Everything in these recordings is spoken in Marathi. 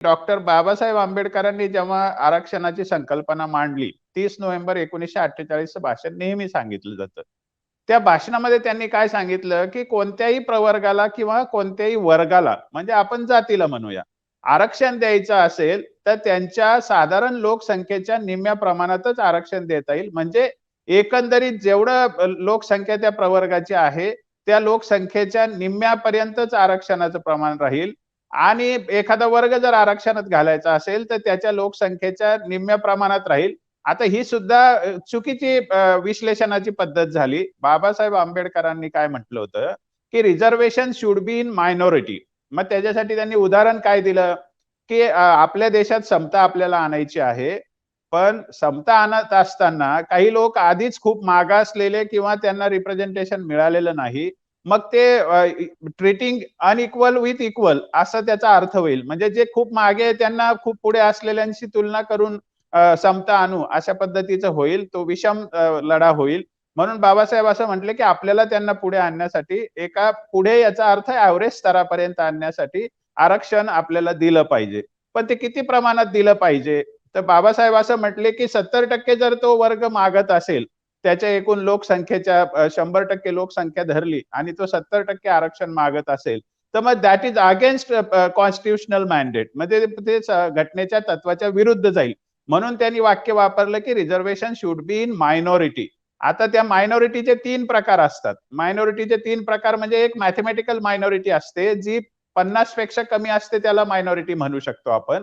डॉक्टर बाबासाहेब आंबेडकरांनी जेव्हा आरक्षणाची संकल्पना मांडली 30 नोव्हेंबर 1948 भाषण नेहमी सांगितलं जातं. त्या भाषणामध्ये त्यांनी काय सांगितलं, की कोणत्याही प्रवर्गाला किंवा कोणत्याही वर्गाला म्हणजे आपण जातीला म्हणूया, आरक्षण द्यायचं असेल, तर त्यांच्या साधारण लोकसंख्येच्या निम्म्या प्रमाणातच आरक्षण देता येईल. म्हणजे एकंदरीत जेवढं लोकसंख्या त्या प्रवर्गाची आहे, त्या लोकसंख्येच्या निम्म्यापर्यंतच आरक्षणाचं प्रमाण राहील. आणि एखादा वर्ग जर आरक्षणात घालायचा असेल, तर त्याच्या लोकसंख्येच्या निम्म्या प्रमाणात राहील. आता ही सुद्धा चुकीची विश्लेषणाची पद्धत झाली. बाबासाहेब आंबेडकरांनी काय म्हटलं होतं, की reservation should be in minority. मग त्याच्यासाठी त्यांनी उदाहरण काय दिलं, की आपल्या देशात समता आपल्याला आणायची आहे. पण समता आणत असताना काही लोक आधीच खूप मागासलेले किंवा त्यांना रिप्रेझेंटेशन मिळालेलं नाही. मग ते ट्रीटिंग अनइक्वल विथ इक्वल असा त्याचा अर्थ होईल. म्हणजे जे खूप मागे आहे त्यांना खूप पुढे असलेल्यांशी तुलना करून समता आणू अशा पद्धतीचं होईल. तो विषम लढा होईल. म्हणून बाबासाहेब असं म्हटले, की आपल्याला त्यांना पुढे आणण्यासाठी एका पुढे याचा अर्थ एव्हरेज स्तरापर्यंत आणण्यासाठी आरक्षण आपल्याला दिलं पाहिजे. पण ते किती प्रमाणात दिलं पाहिजे? तर बाबासाहेब असं म्हटले, की 70% जर तो वर्ग मागत असेल, त्याच्या एकूण लोकसंख्येच्या 100% लोकसंख्या धरली आणि तो 70% आरक्षण मागत असेल, तर मग that is against constitutional mandate. म्हणजे ते घटनेच्या तत्वाच्या विरुद्ध जाईल. म्हणून त्यांनी वाक्य वापरलं, की reservation should be in minority. आता त्या मायनॉरिटीचे 3 प्रकार असतात. मायनॉरिटीचे 3 प्रकार म्हणजे एक मॅथेमॅटिकल मायनॉरिटी असते, जी 50 पेक्षा कमी असते त्याला मायनॉरिटी म्हणू शकतो आपण.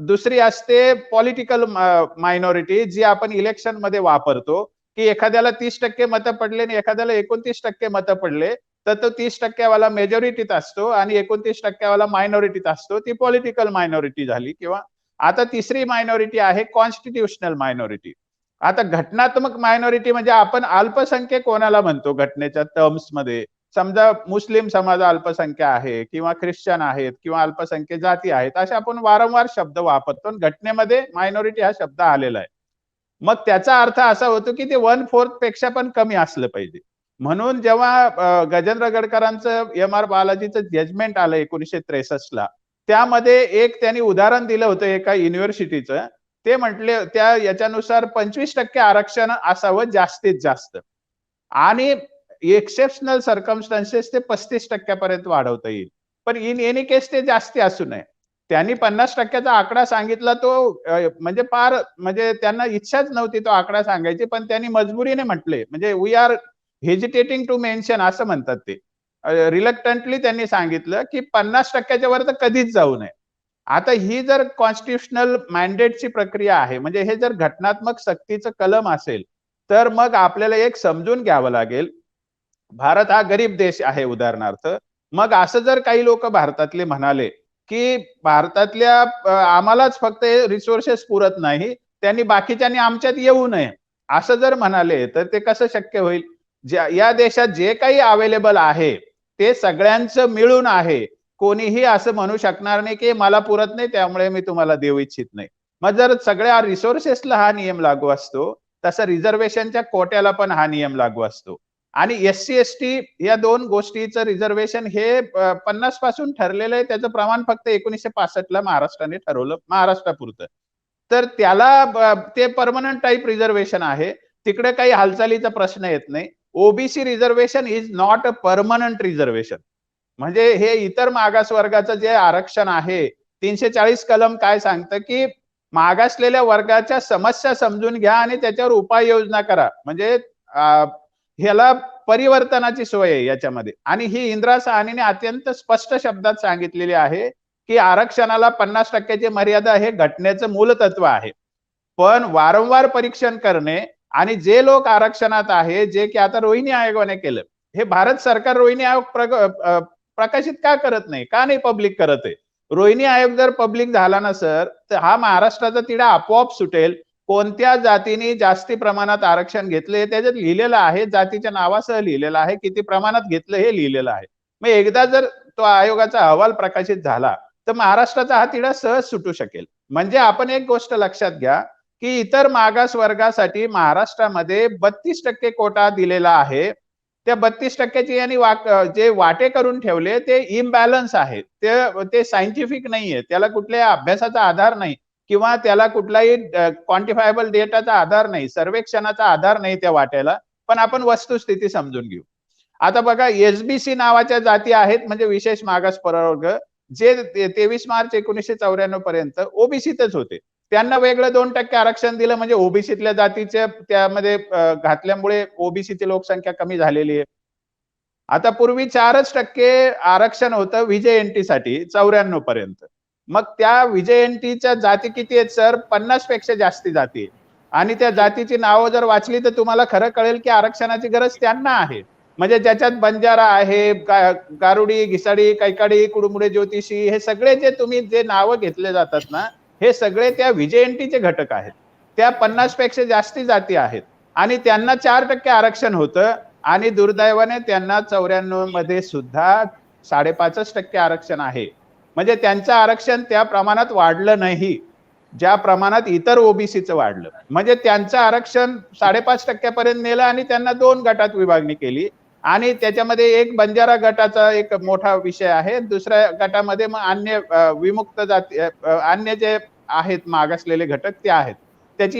दुसरी असते पॉलिटिकल मायनॉरिटी जी आपण इलेक्शनमध्ये वापरतो, की एखाद्याला 30% मतं पडले आणि एखाद्याला 29% मतं पडले, तर तो 30% वाला मेजॉरिटीत असतो आणि 29% वाला मायनॉरिटीत असतो. ती पॉलिटिकल मायनॉरिटी झाली. किंवा आता तिसरी मायनॉरिटी आहे कॉन्स्टिट्यूशनल मायनॉरिटी. आता घटनात्मक मायनॉरिटी म्हणजे आपण अल्पसंख्यक कोणाला म्हणतो घटनेच्या टर्म्समध्ये. समजा मुस्लिम समाज अल्पसंख्या आहे किंवा ख्रिश्चन आहेत किंवा अल्पसंख्य जाती आहेत, असे आपण वारंवार शब्द वापरतो. घटनेमध्ये मायनॉरिटी हा शब्द आलेला आहे. मग त्याचा अर्थ असा होतो, की ते 1/4 पेक्षा पण कमी असलं पाहिजे. म्हणून जेव्हा गजेंद्र गडकरांचं एम.आर. बालाजीचं जजमेंट आलं 1963 ला, त्यामध्ये एक त्यांनी उदाहरण दिलं होतं एका युनिव्हर्सिटीचं. ते म्हटले त्या याच्यानुसार 25% आरक्षण असावं जास्तीत जास्त. आणि एक्सेप्शनल सर्कमस्टन्सेस ते 35% पर्यंत वाढवता येईल. पण इन एनी केस ते जास्ती असू नये. त्यांनी 50% चा आकडा सांगितला तो म्हणजे फार म्हणजे त्यांना इच्छाच नव्हती तो आकडा सांगायची, पण त्यांनी मजबुरीने म्हटले. म्हणजे we are hesitating to mention असं म्हणतात ते. रिलक्टंटली त्यांनी सांगितलं, की 50% वर तर कधीच जाऊ नये. आता ही जर कॉन्स्टिट्यूशनल मॅन्डेटची प्रक्रिया आहे, म्हणजे हे जर घटनात्मक सक्तीचं कलम असेल, तर मग आपल्याला एक समजून घ्यावं लागेल. भारत हा गरीब देश आहे उदाहरणार्थ. मग असं जर काही लोक भारतातले म्हणाले, की भारतातल्या आम्हालाच फक्त रिसोर्सेस पुरत नाही, त्यांनी बाकीच्यांनी आमच्यात येऊ नये. असं जर म्हणाले, तर ते कसं शक्य होईल? या देशात जे काही अवेलेबल आहे, ते सगळ्यांचं मिळून आहे. कोणीही असं म्हणू शकणार नाही, की मला पुरत नाही त्यामुळे मी तुम्हाला देऊ इच्छित नाही. मग जर सगळ्या रिसोर्सेसला हा नियम लागू असतो, तसं रिझर्व्हेशनच्या कोट्याला पण हा नियम लागू असतो. आणि एस-सी, एस-टी या 2 गोष्टीचं रिझर्व्हेशन हे 50 पासून ठरलेलं आहे. त्याचं प्रमाण फक्त 1965 ला महाराष्ट्राने ठरवलं, महाराष्ट्रापुरतं. तर त्याला ते पर्मनंट टाइप रिझर्व्हेशन आहे. तिकडे काही हालचालीचा प्रश्न येत नाही. OBC reservation is not a permanent reservation. म्हणजे हे इतर मागासवर्गाचं जे आरक्षण आहे, 340 कलम काय सांगतं, की मागासलेल्या वर्गाच्या समस्या समजून घ्या आणि त्याच्यावर उपाययोजना करा. म्हणजे ह्याला परिवर्तनाची सोय आहे याच्यामध्ये. आणि ही इंदिरा साहनीने अत्यंत स्पष्ट शब्दात सांगितलेली आहे, की आरक्षणाला 50% ची मर्यादा हे घटनेचं मूलतत्व आहे. पण वारंवार परीक्षण करणे आणि जे लोक आरक्षणात आहे, जे की आता रोहिणी आयोगाने केलं. हे भारत सरकार रोहिणी आयोग प्रकाशित का करत नाही? का नाही पब्लिक करत आहे? रोहिणी आयोग जर पब्लिक झाला ना सर, तर हा महाराष्ट्राचा तिढा आपोआप सुटेल. कोणत्या जातीने जास्ती प्रमाणात आरक्षण घेतले त्याच्यात लिहिलेलं आहे. जातीच्या नावासह लिहिलेलं आहे. किती प्रमाणात घेतलं हे लिहिलेलं आहे. मग एकदा जर तो आयोगाचा अहवाल प्रकाशित झाला, तर महाराष्ट्राचा हा तिढा सहज सुटू शकेल. म्हणजे आपण एक गोष्ट लक्षात घ्या, की इतर मागास वर्गासाठी महाराष्ट्रामध्ये 32% कोटा दिलेला आहे. त्या 32% यांनी जे वाटे करून ठेवले ते इम्बॅलन्स आहे, ते सायंटिफिक नाहीये, त्याला कुठल्या अभ्यासाचा आधार नाही किंवा त्याला कुठलाही क्वांटिफायबल डेटाचा आधार नाही, सर्वेक्षणाचा आधार नाही त्या वाट्याला. पण आपण वस्तुस्थिती समजून घेऊ. आता बघा, एसबीसी नावाच्या जाती आहेत, म्हणजे विशेष मागास प्रवर्ग, जे 23 मार्च 1994 पर्यंत ओबीसीतच होते. त्यांना वेगळं 2% आरक्षण दिलं, म्हणजे ओबीसीतल्या जातीच्या त्यामध्ये घातल्यामुळे ओबीसीची लोकसंख्या कमी झालेली आहे. आता पूर्वी 4% आरक्षण होतं व्हीजेएनटीसाठी 94 पर्यंत. मग त्या व्हीजेएनटीच्या जाती किती आहेत सर? 50 पेक्षा जास्ती जाती आहेत. आणि त्या जातीची नावं जर वाचली तर तुम्हाला खरं कळेल की आरक्षणाची गरज त्यांना आहे. म्हणजे ज्याच्यात बंजारा आहे, गारुडी, घिसाडी, कैकाडी, कुडमुडे, ज्योतिषी, हे सगळे जे तुम्ही जे नावं घेतले जातात ना, हे सगळे त्या व्हीजेएनटीचे घटक आहेत. त्या 50 पेक्षा जास्ती जाती आहेत आणि त्यांना 4% आरक्षण होतं आणि दुर्दैवाने त्यांना 94 मध्ये सुद्धा 5.5% आरक्षण आहे. म्हणजे त्यांचं आरक्षण त्या प्रमाणात वाढलं नाही, ज्या प्रमाणात इतर ओबीसीचं वाढलं. म्हणजे त्यांचं आरक्षण 5.5% पर्यंत नेलं आणि त्यांना 2 गटात विभागणी केली आणि त्याच्यामध्ये एक बंजारा गटाचा एक मोठा विषय आहे. दुसऱ्या गटामध्ये मग अन्य विमुक्त जाती, अन्य जे आहेत मागासलेले घटक ते आहेत.